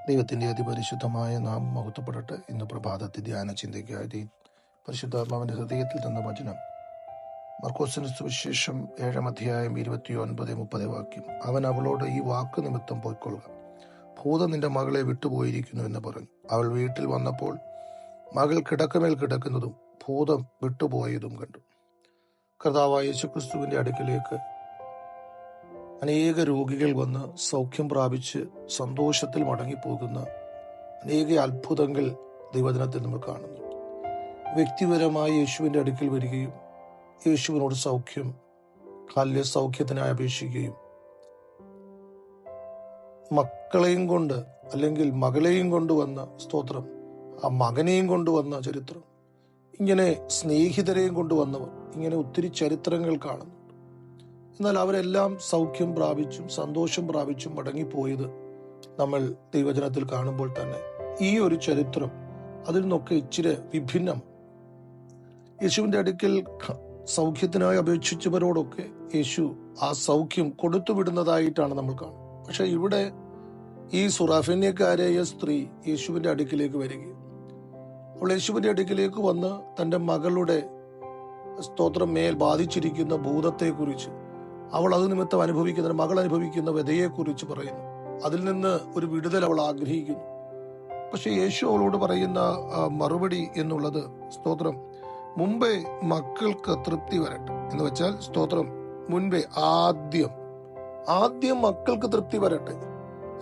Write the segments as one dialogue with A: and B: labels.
A: ദൈവത്തിൻ്റെ അതിപരിശുദ്ധമായ നാം മഹത്വപ്പെടട്ടെ. ഇന്ന് പ്രഭാതത്തിൽ ധ്യാന ചിന്തയ്ക്കായി പരിശുദ്ധാത്മാവിൻ്റെ ഹൃദയത്തിൽ തന്ന വചനം മർക്കോസിന്റെ സുവിശേഷം 7-ാം അധ്യായം 29-30 വാക്യം. അവൻ അവളോട്, ഈ വാക്ക് നിമിത്തം പോയിക്കൊള്ളുക, ഭൂതം നിന്റെ മകളെ വിട്ടുപോയിരിക്കുന്നു എന്ന് പറഞ്ഞു. അവൾ വീട്ടിൽ വന്നപ്പോൾ മകൾ കിടക്കമേൽ കിടക്കുന്നതും ഭൂതം വിട്ടുപോയതും കണ്ടു. കർത്താവായ യേശുക്രിസ്തുവിന്റെ അടുക്കിലേക്ക് അനേക രോഗികൾ വന്ന് സൗഖ്യം പ്രാപിച്ച് സന്തോഷത്തിൽ മടങ്ങിപ്പോകുന്ന അനേക അത്ഭുതങ്ങൾ ദൈവവചനത്തിൽ നമ്മൾ കാണുന്നു. വ്യക്തിപരമായി യേശുവിന്റെ അടുക്കൽ വരികയും യേശുവിനോട് സൗഖ്യത്തിനായി അപേക്ഷിക്കുകയും മക്കളെയും കൊണ്ട് അല്ലെങ്കിൽ മകളെയും കൊണ്ടുവന്ന സ്തോത്രം, ആ മകനെയും കൊണ്ടുവന്ന ചരിത്രം, ഇങ്ങനെ സ്നേഹിതരെയും കൊണ്ടുവന്നവർ, ഇങ്ങനെ ഒത്തിരി ചരിത്രങ്ങൾ കാണുന്നു. എന്നാൽ അവരെല്ലാം സൗഖ്യം പ്രാപിച്ചും സന്തോഷം പ്രാപിച്ചും മടങ്ങിപ്പോയത് നമ്മൾ ദൈവവചനത്തിൽ കാണുമ്പോൾ തന്നെ ഈ ഒരു ചരിത്രം അതിൽ നിന്നൊക്കെ ഇച്ചിരി വിഭിന്നം. യേശുവിന്റെ അടുക്കൽ സൗഖ്യത്തിനായി അപേക്ഷിച്ചവരോടൊക്കെ യേശു ആ സൗഖ്യം കൊടുത്തുവിടുന്നതായിട്ടാണ് നമ്മൾ കാണുന്നത്. പക്ഷെ ഇവിടെ ഈ സുറാഫന്യക്കാരായ സ്ത്രീ യേശുവിന്റെ അടുക്കിലേക്ക് വരികയും അവൾ യേശുവിന്റെ അടുക്കിലേക്ക് വന്ന് തന്റെ മകളുടെ സ്തോത്രം മേൽ ബാധിച്ചിരിക്കുന്ന ഭൂതത്തെക്കുറിച്ച്, അവൾ അത് നിമിത്തം മകൾ അനുഭവിക്കുന്ന വ്യതയെക്കുറിച്ച് പറയുന്നു. അതിൽ നിന്ന് ഒരു വിടുതൽ അവൾ ആഗ്രഹിക്കുന്നു. പക്ഷെ യേശു അവളോട് പറയുന്ന മറുപടി എന്നുള്ളത് സ്തോത്രം, മുമ്പേ മക്കൾക്ക് തൃപ്തി വരട്ടെ എന്ന് വെച്ചാൽ സ്തോത്രം, മുൻപേ ആദ്യം മക്കൾക്ക് തൃപ്തി വരട്ടെ,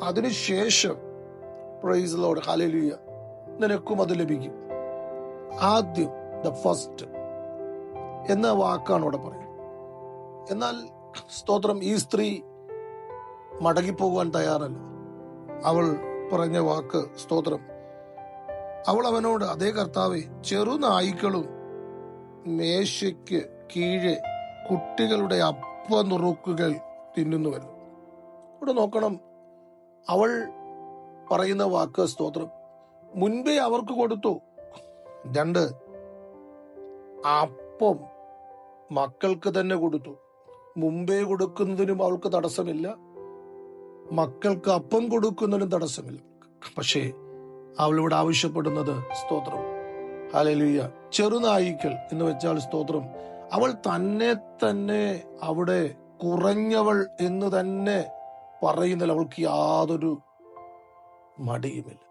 A: അതിനുശേഷം പ്രൈസ് ലോർഡ് ഹല്ലേലൂയ നിനക്കും അത് ലഭിക്കും. ആദ്യം, ദ ഫസ്റ്റ് എന്ന വാക്കാണ് അവിടെ പറയുന്നത്. എന്നാൽ സ്തോത്രം, ഈ സ്ത്രീ മടങ്ങിപ്പോകുവാൻ തയ്യാറല്ല. അവൾ പറഞ്ഞ വാക്ക് സ്തോത്രം, അവൾ അവനോട്, അതേ കർത്താവേ, ചെറുനായ്ക്കളും മേശയ്ക്ക് കീഴെ കുട്ടികളുടെ അപ്പനുറുക്കുകൾ തിന്നുന്നുവല്ലോ. ഇവിടെ നോക്കണം, അവൾ പറയുന്ന വാക്ക് സ്തോത്രം, മുൻപേ അവർക്ക് കൊടുത്തു. 2, അപ്പം മക്കൾക്ക് തന്നെ കൊടുത്തു. മുമ്പേ കൊടുക്കുന്നതിനും അവൾക്ക് തടസ്സമില്ല, മക്കൾക്ക് അപ്പം കൊടുക്കുന്നതിനും തടസ്സമില്ല. പക്ഷേ അവളിവിടെ ആവശ്യപ്പെടുന്നത് സ്തോത്രം ഹല്ലേലൂയ, ചെറുനായ്ക്കൾ എന്ന് വെച്ചാൽ സ്തോത്രം, അവൾ തന്നെ അവിടെ കുറഞ്ഞവൾ എന്ന് തന്നെ പറയുന്നതിൽ അവൾക്ക് യാതൊരു മടിയുമില്ല.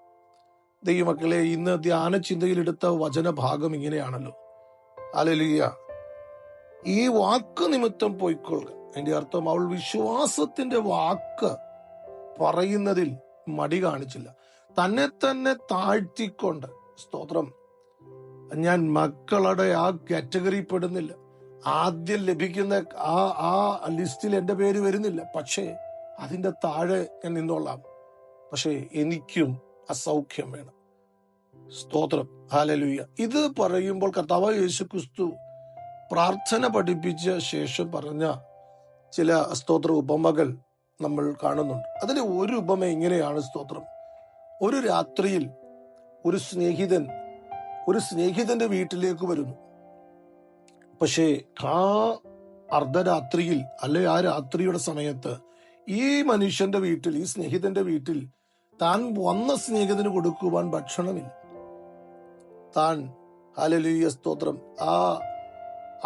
A: ദൈവമക്കളെ, ഇന്ന് ധ്യാന ചിന്തയിൽ എടുത്ത വചനഭാഗം ഇങ്ങനെയാണല്ലോ. ഹല്ലേലൂയ, ഈ വാക്ക് നിമിത്തം പോയിക്കൊള്ളുക. അതിന്റെ അർത്ഥം, അവൾ വിശ്വാസത്തിന്റെ വാക്ക് പറയുന്നതിൽ മടി കാണിച്ചില്ല. തന്നെ താഴ്ത്തിക്കൊണ്ട് സ്തോത്രം, ഞാൻ മക്കളുടെ ആ കാറ്റഗറി പെടുന്നില്ല, ആദ്യം ലഭിക്കുന്ന ആ ലിസ്റ്റിൽ എന്റെ പേര് വരുന്നില്ല, പക്ഷേ അതിന്റെ താഴെ ഞാൻ നിന്നോളാം, പക്ഷേ എനിക്കും അസൗഖ്യം വേണം. സ്തോത്രം ഹല്ലേലൂയ. ഇത് പറയുമ്പോൾ കർത്താവായ യേശുക്രിസ്തു പ്രാർത്ഥന പഠിപ്പിച്ച ശേഷം പറഞ്ഞ ചില സ്തോത്ര ഉപമകൾ നമ്മൾ കാണുന്നുണ്ട്. അതിലെ ഒരു ഉപമ ഇങ്ങനെയാണ് സ്തോത്രം, ഒരു രാത്രിയിൽ ഒരു സ്നേഹിതന്റെ വീട്ടിലേക്ക് വരുന്നു. പക്ഷേ ആ അർദ്ധരാത്രിയിൽ അല്ലെ ആ രാത്രിയുടെ സമയത്ത് ഈ മനുഷ്യന്റെ വീട്ടിൽ, ഈ സ്നേഹിതന്റെ വീട്ടിൽ താൻ വന്ന സ്നേഹിതന് കൊടുക്കുവാൻ ഭക്ഷണമില്ല. താൻ ഹല്ലേലൂയ സ്തോത്രം, ആ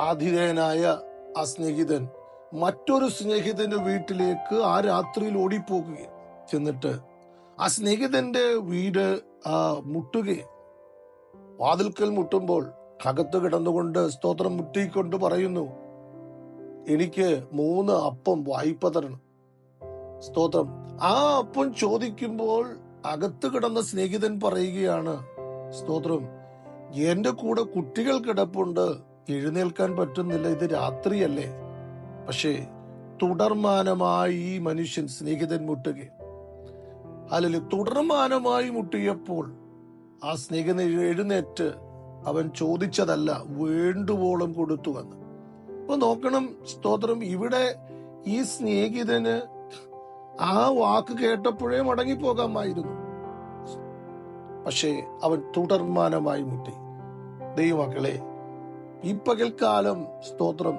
A: ആതിഥേയനായ ആ സ്നേഹിതൻ മറ്റൊരു സ്നേഹിതന്റെ വീട്ടിലേക്ക് ആ രാത്രിയിൽ ഓടിപ്പോകുകയും ചെന്നിട്ട് ആ സ്നേഹിതന്റെ വീട് മുട്ടുകയും, വാതിൽക്കൽ മുട്ടുമ്പോൾ അകത്ത് കിടന്നുകൊണ്ട് സ്തോത്രം മുട്ടിക്കൊണ്ട് പറയുന്നു, എനിക്ക് 3 അപ്പം വായ്പ തരണം. സ്തോത്രം, ആ അപ്പം ചോദിക്കുമ്പോൾ അകത്ത് കിടന്ന സ്നേഹിതൻ പറയുകയാണ്, സ്തോത്രം, എന്റെ കൂടെ കുട്ടികൾ കിടപ്പുണ്ട്, എഴുന്നേൽക്കാൻ പറ്റുന്നില്ല, ഇത് രാത്രിയല്ലേ. പക്ഷേ തുടർമാനമായി ഈ മനുഷ്യൻ സ്നേഹിതൻ മുട്ടുകയും, അല്ലെങ്കിൽ തുടർമാനമായി മുട്ടിയപ്പോൾ ആ സ്നേഹിതൻ എഴുന്നേറ്റ് അവൻ ചോദിച്ചതല്ല, വേണ്ടുവോളം കൊടുത്തു വന്ന്. അപ്പൊ നോക്കണം സ്തോത്രം, ഇവിടെ ഈ സ്നേഹിതന് ആ വാക്ക് കേട്ടപ്പോഴേ മടങ്ങിപ്പോകാമായിരുന്നു, പക്ഷേ അവൻ തുടർമാനമായി മുട്ടി. ദൈവമക്കളെ, ഈ പകൽക്കാലം സ്തോത്രം,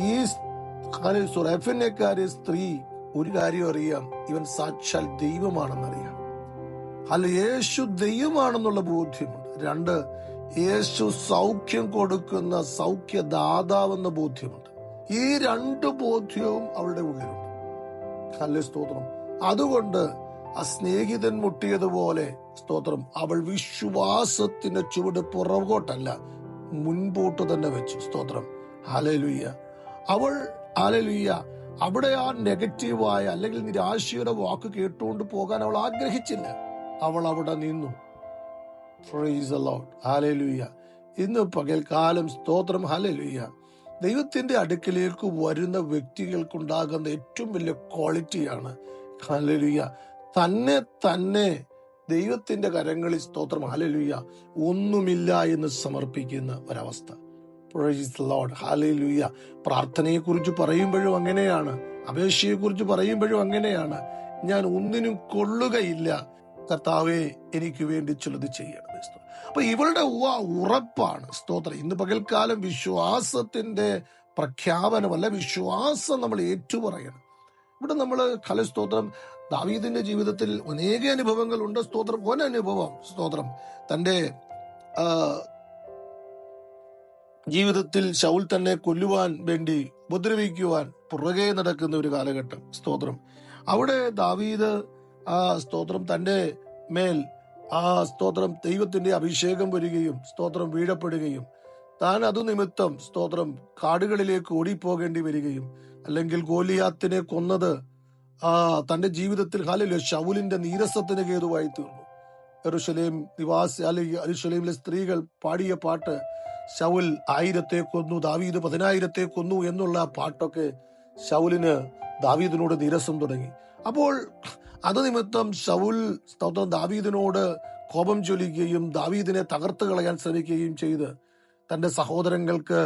A: ഈ സുറഫന്യക്കാരെ സ്ത്രീ ഒരു കാര്യം അറിയാം, ഇവൻ സാക്ഷാൽ ദൈവമാണെന്നറിയാം. അല്ല, യേശു ദൈവമാണെന്നുള്ള ബോധ്യമുണ്ട്. 2, യേശു സൗഖ്യം കൊടുക്കുന്ന സൗഖ്യദാതാവെന്ന ബോധ്യമുണ്ട്. ഈ 2 ബോധ്യവും അവളുടെ ഉള്ളിലുണ്ട്. ഹല്ലേലൂയ, സ്തോത്രം. അതുകൊണ്ട് ആ സ്നേഹിതൻ മുട്ടിയതുപോലെ, സ്തോത്രം, അവൾ വിശ്വാസത്തിന്റെ ചുവട് പുറകോട്ടല്ല, മുൻപോട്ട് തന്നെ വെച്ചു. സ്തോത്രം, ഹല്ലേലൂയ. അവൾ, ഹല്ലേലൂയ, അവിടെ ആ നെഗറ്റീവായ അല്ലെങ്കിൽ നിരാശയുടെ വാക്ക് കേട്ടുകൊണ്ട് പോകാൻ അവൾ ആഗ്രഹിച്ചില്ല. അവൾ അവിടെ നിന്നു. Price the Lord, hallelujah. ഇന്ന് പകൽക്കാലം, സ്തോത്രം, ഹല്ലേലൂയ, ദൈവത്തിന്റെ അടുക്കിലേക്ക് വരുന്ന വ്യക്തികൾക്കുണ്ടാകുന്ന ഏറ്റവും വലിയ ക്വാളിറ്റിയാണ്, ഹല്ലേലൂയ, തന്നെ ദൈവത്തിന്റെ കരങ്ങളിൽ, സ്തോത്രം, ഹല്ലേലൂയ, ഒന്നുമില്ല എന്ന് സമർപ്പിക്കുന്ന ഒരവസ്ഥ. Praise the Lord, hallelujah. പ്രാർത്ഥനയെക്കുറിച്ച് പറയുമ്പോഴും അങ്ങനെയാണ്, അപേക്ഷയെക്കുറിച്ച് പറയുമ്പോഴും അങ്ങനെയാണ്. ഞാൻ ഒന്നിനും കൊള്ളുകയില്ല, കർത്താവേ എനിക്ക് വേണ്ടി ചിലത് ചെയ്യണം. അപ്പൊ ഇവളുടെ ഉറപ്പാണ്, സ്തോത്രം. ഇന്ന് പകൽക്കാലം വിശ്വാസത്തിന്റെ പ്രഖ്യാപനമല്ല, വിശ്വാസം നമ്മൾ ഏറ്റുപറയണം. ഇവിടെ നമ്മൾ സ്തോത്രം, ദാവീദിന്റെ ജീവിതത്തിൽ അനേക അനുഭവങ്ങളുണ്ട്. സ്തോത്രം, ഒരനുഭവം, സ്തോത്രം, തന്റെ ജീവിതത്തിൽ ശൗൽ തന്നെ കൊല്ലുവാൻ വേണ്ടി ഉപദ്രവിക്കുവാൻ പുറകെ നടക്കുന്ന ഒരു കാലഘട്ടം. സ്തോത്രം, അവിടെ ദാവീദ് സ്തോത്രം തന്റെ മേൽ സ്തോത്രം ദൈവത്തിന്റെ അഭിഷേകം വരികയും, സ്തോത്രം, വീഴപ്പെടുകയും, താൻ അതു നിമിത്തം, സ്തോത്രം, കാടുകളിലേക്ക് ഓടിപ്പോകേണ്ടി വരികയും, അല്ലെങ്കിൽ ഗോലിയാത്തിനെ കൊന്നത് തന്റെ ജീവിതത്തിൽ, ഹല്ലേലൂയ, ശൗലിന്റെ നീരസത്തിന് ഹേതുവായി തീർന്നു. യെരൂശലേം നിവാസി, അല്ലെങ്കിൽ യെരൂശലേമിലെ സ്ത്രീകൾ പാടിയ പാട്ട്, ശൗൽ 1000 കൊന്നു, ദാവീദ് 10,000 കൊന്നു എന്നുള്ള പാട്ടൊക്കെ ശൗലിന് ദാവീദിനോട് നീരസം തുടങ്ങി. അപ്പോൾ അത് നിമിത്തം ശൗൽ, സ്തോത്രം, ദാവീദിനോട് കോപം ചൊല്ലുകയും ദാവീദിനെ തകർത്ത് കളയാൻ ശ്രമിക്കുകയും ചെയ്ത് തന്റെ സഹോദരങ്ങൾക്ക്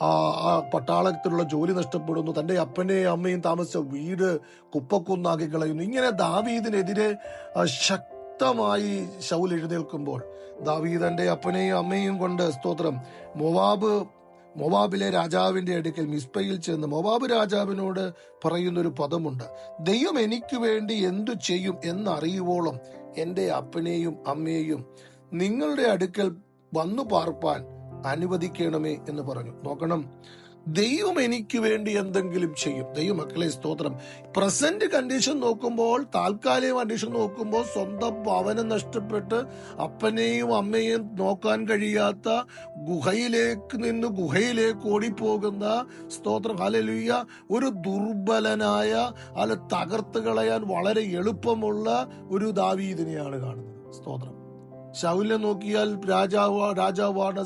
A: ആ പട്ടാളത്തിലുള്ള ജോലി നഷ്ടപ്പെടുന്നു, തന്റെ അപ്പനെയും അമ്മയും താമസിച്ച വീട് കുപ്പക്കുന്നാക്കി കളയുന്നു. ഇങ്ങനെ ദാവീദിനെതിരെ ശക്തമായി ശൗൽ എഴുന്നേൽക്കുമ്പോൾ, ദാവീദ് തന്റെ അപ്പനെയും അമ്മയും കൊണ്ട്, സ്തോത്രം, മോവാബിലെ രാജാവിന്റെ അടുക്കൽ മിസ്പയിൽ ചെന്ന് മോവാബ് രാജാവിനോട് പറയുന്നൊരു പദമുണ്ട്, ദൈവം എനിക്ക് വേണ്ടി എന്തു ചെയ്യും എന്നറിയുവോളം എന്റെ അപ്പനെയും അമ്മയെയും നിങ്ങളുടെ അടുക്കൽ വന്നു പാർപ്പാൻ അനുവദിക്കണമേ എന്ന് പറഞ്ഞു. നോക്കണം, ദൈവം എനിക്ക് വേണ്ടി എന്തെങ്കിലും ചെയ്യും. ദൈവമക്കളെ, സ്തോത്രം, പ്രസന്റ് കണ്ടീഷൻ നോക്കുമ്പോൾ, താൽക്കാലിക കണ്ടീഷൻ നോക്കുമ്പോൾ, സ്വന്തം ഭവനം നഷ്ടപ്പെട്ട് അപ്പനെയും അമ്മയെയും നോക്കാൻ കഴിയാത്ത ഗുഹയിലേക്ക് ഓടിപ്പോകുന്ന, സ്തോത്രം, ഹല്ലേലൂയ, ഒരു ദുർബലനായ, അല്ല, തകർത്ത് കളയാൻ വളരെ എളുപ്പമുള്ള ഒരു ദാവീദിനെയാണ് കാണുന്നത്. സ്തോത്രം. ശൗലിനെ നോക്കിയാൽ രാജാവാണ്,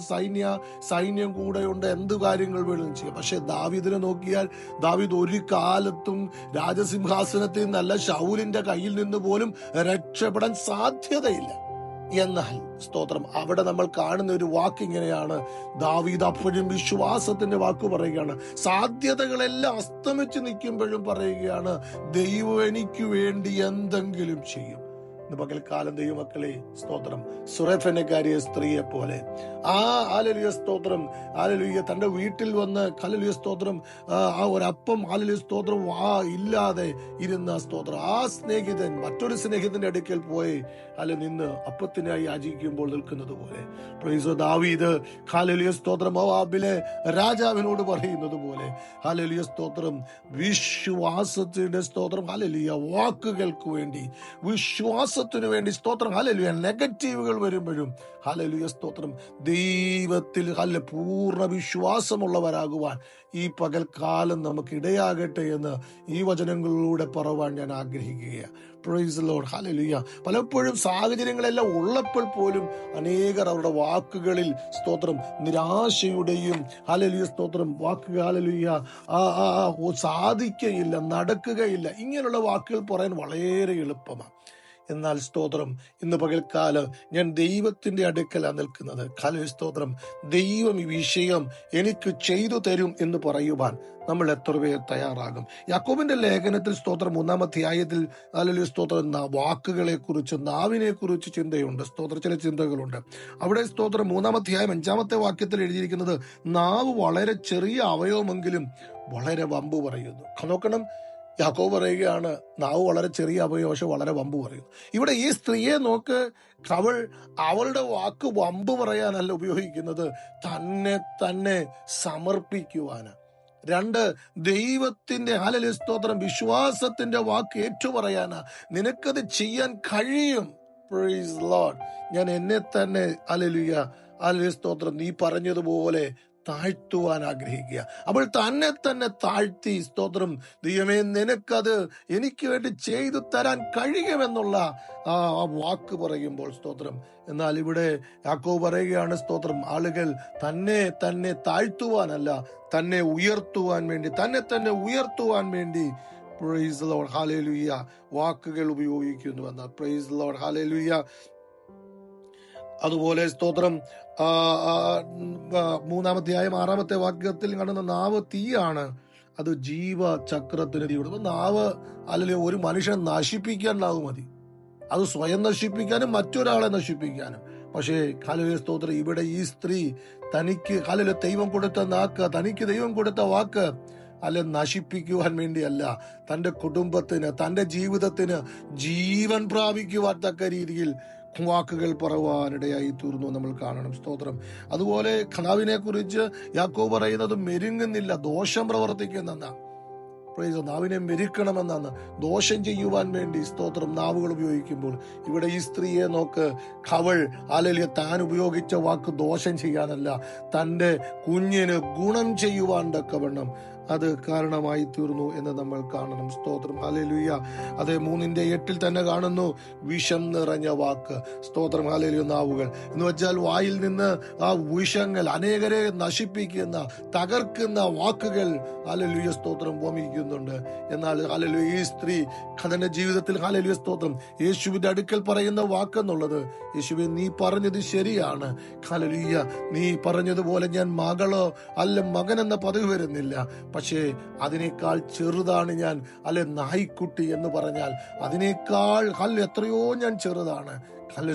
A: സൈന്യം കൂടെയുണ്ട്, എന്ത് കാര്യങ്ങൾ വേണമെങ്കിലും ചെയ്യാം. പക്ഷെ ദാവീദിനെ നോക്കിയാൽ, ദാവീദ് ഒരു കാലത്തും രാജസിംഹാസനത്തിൽ നിന്നല്ല, ശൗലിന്റെ കയ്യിൽ നിന്ന് പോലും രക്ഷപ്പെടാൻ സാധ്യതയില്ല. എന്നാൽ, സ്തോത്രം, അവിടെ നമ്മൾ കാണുന്ന ഒരു വാക്ക് ഇങ്ങനെയാണ്. ദാവീദ് അപ്പോഴും വിശ്വാസത്തിന്റെ വാക്ക് പറയുകയാണ്. സാധ്യതകളെല്ലാം അസ്തമിച്ച് നിൽക്കുമ്പോഴും പറയുകയാണ്, ദൈവം എനിക്ക് വേണ്ടി എന്തെങ്കിലും ചെയ്യും. പകൽക്കാലം ദൈവമക്കളെ, സ്തോത്രം, സുറഫനക്കാരിയ സ്ത്രീയെ പോലെ ഹല്ലേലൂയ, സ്തോത്രം, ഹല്ലേലൂയ, തന്റെ വീട്ടിൽ വന്ന്, ഹല്ലേലൂയ, സ്തോത്രം, ഒരപ്പം, ഹല്ലേലൂയ, സ്തോത്രം, ഇല്ലാതെ ഇരുന്ന, സ്തോത്രം, ആ സ്നേഹിതൻ മറ്റൊരു സ്നേഹിതന്റെ അടുക്കൽ പോയി നിന്ന് അപ്പത്തിനായി യാചിക്കുമ്പോൾ നിൽക്കുന്നത് പോലെ, പ്രൈസ് ദാവീദ്, ഹല്ലേലൂയ, സ്തോത്രം, മോവാബിലെ രാജാവിനോട് പറയുന്നത് പോലെ, ഹല്ലേലൂയ, സ്തോത്രം, വിശ്വാസത്തിന്റെ, സ്തോത്രം, ഹല്ലേലൂയ, വാക്കുകൾക്ക് വേണ്ടി, വിശ്വാസത്തിനു വേണ്ടി, സ്തോത്രം, ഹല്ലേലൂയ, നെഗറ്റീവുകൾ വരുമ്പോഴും, ഹല്ലേലൂയ, സ്തോത്രം, ദൈവത്തിൽ പൂർണ്ണ വിശ്വാസമുള്ളവരാകുവാൻ ഈ പകൽക്കാലം നമുക്ക് ഇടയാകട്ടെ എന്ന് ഈ വചനങ്ങളിലൂടെ പറവാൻ ഞാൻ ആഗ്രഹിക്കുകയാണ്. Price the Lord, hallelujah. പലപ്പോഴും സാഹചര്യങ്ങളെല്ലാം ഉള്ളപ്പോൾ പോലും അനേകർ അവരുടെ വാക്കുകളിൽ, സ്തോത്രം, നിരാശയുടെയും, ഹല്ലേലൂയ, സ്തോത്രം, വാക്കുകൾ, ഹല്ലേലൂയ, സാധിക്കുകയില്ല, നടക്കുകയില്ല, ഇങ്ങനെയുള്ള വാക്കുകൾ പറയാൻ വളരെ എളുപ്പമാണ്. എന്നാൽ, സ്തോത്രം, ഇന്ന് പകൽക്കാലം ഞാൻ ദൈവത്തിന്റെ അടുക്കലാണ് നിൽക്കുന്നത്. ഹല്ലേലൂയ, സ്തോത്രം, ദൈവം ഈ വിഷയം എനിക്ക് ചെയ്തു തരും എന്ന് പറയുവാൻ നമ്മൾ എത്ര പേർ തയ്യാറാകും? യാക്കോബിന്റെ ലേഖനത്തിൽ, സ്തോത്രം, 3-ാം അധ്യായത്തിൽ, ഹല്ലേലൂയ, സ്തോത്രം, വാക്കുകളെ കുറിച്ച്, നാവിനെ കുറിച്ച് ചിന്തയുണ്ട്. സ്തോത്രം, ചില ചിന്തകളുണ്ട് അവിടെ. സ്തോത്രം, 3-ാം അധ്യായം 5-ാമത്തെ വാക്യത്തിൽ എഴുതിയിരിക്കുന്നത്, നാവ് വളരെ ചെറിയ അവയവമെങ്കിലും വളരെ വമ്പ് പറയുന്നു. നോക്കണം, യാക്കോബ് പറയുകയാണ്, നാവ് വളരെ ചെറിയ അവയവം പക്ഷെ വളരെ വമ്പ് പറയുന്നു. ഇവിടെ ഈ സ്ത്രീയെ നോക്ക്, അവളുടെ വാക്ക് വമ്പ് പറയാനല്ല ഉപയോഗിക്കുന്നത്, തന്നെ തന്നെ സമർപ്പിക്കുവാന്. രണ്ട്, ദൈവത്തിന്റെ ഹല്ലേലൂയ സ്തോത്രം വിശ്വാസത്തിന്റെ വാക്ക് ഏറ്റുപറയാനാ. നിനക്കത് ചെയ്യാൻ കഴിയും. Praise lord. ഞാൻ എന്നെ തന്നെ ഹല്ലേലൂയ സ്തോത്രം നീ പറഞ്ഞതുപോലെ താഴ്ത്തുവാൻ ആഗ്രഹിക്കുക. അപ്പോൾ തന്നെ തന്നെ താഴ്ത്തി, സ്തോത്രം, ദൈവമേ നിനക്കത് എനിക്ക് വേണ്ടി ചെയ്തു തരാൻ കഴിയുമെന്നുള്ള ആ വാക്ക് പറയുമ്പോൾ സ്തോത്രം. എന്നാൽ ഇവിടെ യാക്കോബ് പറയുകയാണ്, സ്തോത്രം, ആളുകൾ തന്നെ തന്നെ താഴ്ത്തുവാനല്ല, തന്നെ ഉയർത്തുവാൻ വേണ്ടി, തന്നെ തന്നെ ഉയർത്തുവാൻ വേണ്ടി പ്രൈസ് ലോർഡ് ഹല്ലേലൂയ വാക്കുകൾ ഉപയോഗിക്കുന്നുവെന്ന. Praise Lord hallelujah. അതുപോലെ സ്തോത്രം 3-ാം 6-ാമത്തെ വാക്യത്തിൽ കാണുന്ന നാവ് തീയാണ്, അത് ജീവചക്രത്തിന് തീ കൊടുക്കും. നാവ് അല്ലെങ്കിൽ ഒരു മനുഷ്യനെ നശിപ്പിക്കാൻ നാവ് മതി, അത് സ്വയം നശിപ്പിക്കാനും മറ്റൊരാളെ നശിപ്പിക്കാനും. പക്ഷേ ഹല്ലേലൂയ സ്തോത്രം, ഇവിടെ ഈ സ്ത്രീ തനിക്ക് ഹല്ലേലൂയ ദൈവം കൊടുത്ത നാക്ക്, തനിക്ക് ദൈവം കൊടുത്ത വാക്ക് നശിപ്പിക്കുവാൻ വേണ്ടിയല്ല, തന്റെ കുടുംബത്തിന്, തന്റെ ജീവിതത്തിന് ജീവൻ പ്രാപിക്കുവാൻ തക്ക രീതിയിൽ വാക്കുകൾ പറയുവാനിടയായി തീർന്നു നമ്മൾ കാണണം. സ്തോത്രം. അതുപോലെ ഖനാവിനെ കുറിച്ച് യാക്കോബ് പറയുന്നത് മെരുങ്ങുന്നില്ല, ദോഷം പ്രവർത്തിക്കുന്നെന്നാണ്. നാവിനെ മെരുക്കണമെന്നാണ്, ദോഷം ചെയ്യുവാൻ വേണ്ടി സ്തോത്രം നാവുകൾ ഉപയോഗിക്കുമ്പോൾ. ഇവിടെ ഈ സ്ത്രീയെ നോക്ക്, അവൾ ഹല്ലേലൂയ താൻ ഉപയോഗിച്ച വാക്ക് ദോഷം ചെയ്യാനല്ല, തൻ്റെ കുഞ്ഞിന് ഗുണം ചെയ്യുവാൻ തക്കവണ്ണം അത് കാരണമായി തീർന്നു എന്ന് നമ്മൾ കാണണം. സ്തോത്രം. ഹല്ലേലൂയ. അതേ 3:8 തന്നെ കാണുന്നു, വിഷം നിറഞ്ഞ വാക്ക്. സ്തോത്രം. ഹല്ലേലൂയ. നാവുകൾ എന്ന് വെച്ചാൽ വായിൽ നിന്ന് ആ വിഷങ്ങൾ, അനേകരെ നശിപ്പിക്കുന്ന, തകർക്കുന്ന വാക്കുകൾ ഹല്ലേലൂയ സ്തോത്രം വമിക്കുന്നുണ്ട്. എന്നാൽ ഹല്ലേലൂയ ഈ സ്ത്രീ തന്റെ ജീവിതത്തിൽ ഹല്ലേലൂയ സ്തോത്രം യേശുവിന്റെ അടുക്കൽ പറയുന്ന വാക്കെന്നുള്ളത്, യേശുവേ നീ പറഞ്ഞത് ശരിയാണ്, ഹല്ലേലൂയ നീ പറഞ്ഞതുപോലെ ഞാൻ മകളോ മകൻ എന്ന പദവി വരുന്നില്ല, പക്ഷേ അതിനേക്കാൾ ചെറുതാണ് ഞാൻ, നായ്ക്കുട്ടി എന്ന് പറഞ്ഞാൽ അതിനേക്കാൾ എത്രയോ ഞാൻ ചെറുതാണ്.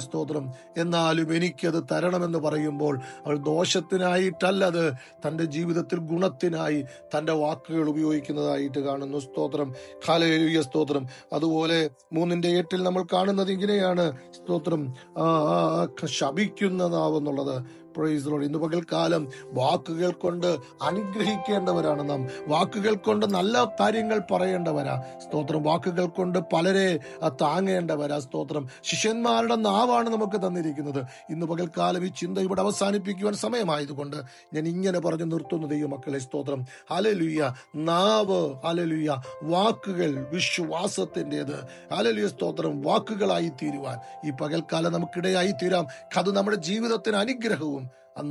A: സ്തോത്രം. എന്നാലും എനിക്കത് തരണമെന്ന് പറയുമ്പോൾ അവൾ ദോഷത്തിനായിട്ടല്ലത്, തൻ്റെ ജീവിതത്തിൽ ഗുണത്തിനായി തൻ്റെ വാക്കുകൾ ഉപയോഗിക്കുന്നതായിട്ട് കാണുന്നു. സ്തോത്രം. ഹല്ലേലൂയ സ്തോത്രം. അതുപോലെ 3:8 നമ്മൾ കാണുന്നത് ഇങ്ങനെയാണ്, സ്തോത്രം, ശപിക്കുന്നതാവുന്നുള്ളത്. Praise Lord. ഇന്ന് പകൽക്കാലം വാക്കുകൾ കൊണ്ട് അനുഗ്രഹിക്കേണ്ടവരാണ് നാം, വാക്കുകൾ കൊണ്ട് നല്ല കാര്യങ്ങൾ പറയേണ്ടവരാ. സ്തോത്രം. വാക്കുകൾ കൊണ്ട് പലരെ താങ്ങേണ്ടവരാ. സ്തോത്രം. ശിഷ്യന്മാരുടെ നാവാണ് നമുക്ക് തന്നിരിക്കുന്നത്. ഇന്ന് പകൽക്കാലം ഈ ചിന്ത ഇവിടെ അവസാനിപ്പിക്കുവാൻ സമയമായതുകൊണ്ട് ഞാൻ ഇങ്ങനെ പറഞ്ഞു നിർത്തുന്നു, ദൈവമക്കളെ. സ്തോത്രം. ഹല്ലേലൂയ. നാവ് ഹല്ലേലൂയ വാക്കുകൾ വിശ്വാസത്തിൻ്റെത് ഹല്ലേലൂയ സ്തോത്രം വാക്കുകളായി തീരുവാൻ ഈ പകൽക്കാലം നമുക്കിടയായി തീരാം. അത് നമ്മുടെ ജീവിതത്തിന് അനുഗ്രഹവും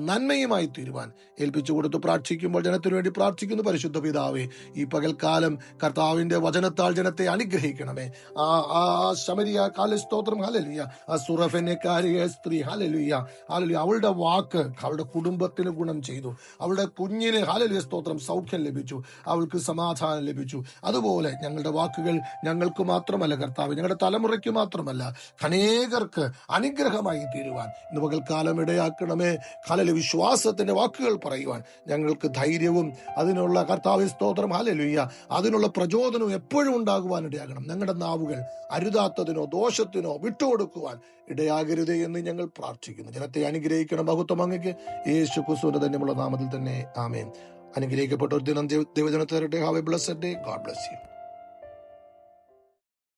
A: നന്മയുമായി തീരുവാൻ ഏൽപ്പിച്ചു കൊടുത്ത് പ്രാർത്ഥിക്കുമ്പോൾ ജനത്തിനു വേണ്ടി പ്രാർത്ഥിക്കുന്നു. പരിശുദ്ധ പിതാവേ, ഈ പകൽക്കാലം കർത്താവിന്റെ വചനത്താൽ ജനത്തെ അനുഗ്രഹിക്കണമേ. ആ ശമരിയ സ്തോത്രം ഹല്ലേലൂയ, ആ സുറഫെന്നക്കാരിയ സ്ത്രീ ഹല്ലേലൂയ ഹല്ലേലൂയ അവളുടെ വാക്ക് അവളുടെ കുടുംബത്തിന് ഗുണം ചെയ്തു, അവളുടെ കുഞ്ഞിന് ഹല്ലേലൂയ സ്തോത്രം സൗഖ്യം ലഭിച്ചു, അവൾക്ക് സമാധാനം ലഭിച്ചു. അതുപോലെ ഞങ്ങളുടെ വാക്കുകൾ ഞങ്ങൾക്ക് മാത്രമല്ല കർത്താവ്, ഞങ്ങളുടെ തലമുറയ്ക്ക് മാത്രമല്ല, അനേകർക്ക് അനുഗ്രഹമായി തീരുവാൻ ഇന്ന് പകൽക്കാലം ഇടയാക്കണമേ. വിശ്വാസത്തിന്റെ വാക്കുകൾ പറയുവാൻ ഞങ്ങൾക്ക് ധൈര്യവും അതിനുള്ള കർത്താവേ സ്തോത്രം ഹല്ലേലൂയ അതിനുള്ള പ്രചോദനവും എപ്പോഴും ഉണ്ടാകുവാൻ ഇടയാകണം. ഞങ്ങളുടെ നാവുകൾ അരുതാത്തതിനോ ദോഷത്തിനോ വിട്ടുകൊടുക്കുവാൻ ഇടയാകരുതേ എന്ന് ഞങ്ങൾ പ്രാർത്ഥിക്കുന്നു. ജനത്തെ അനുഗ്രഹിക്കണം. മഹത്വം അങ്ങയ്ക്ക് യേശു ക്രിസ്തുവിന്റെ ധന്യമുള്ള നാമത്തിൽ തന്നെ ആമേൻ. അനുഗ്രഹിക്കപ്പെട്ട ഒരു ദിനം ദൈവജനത്തെ. Have A blessed day. God bless you.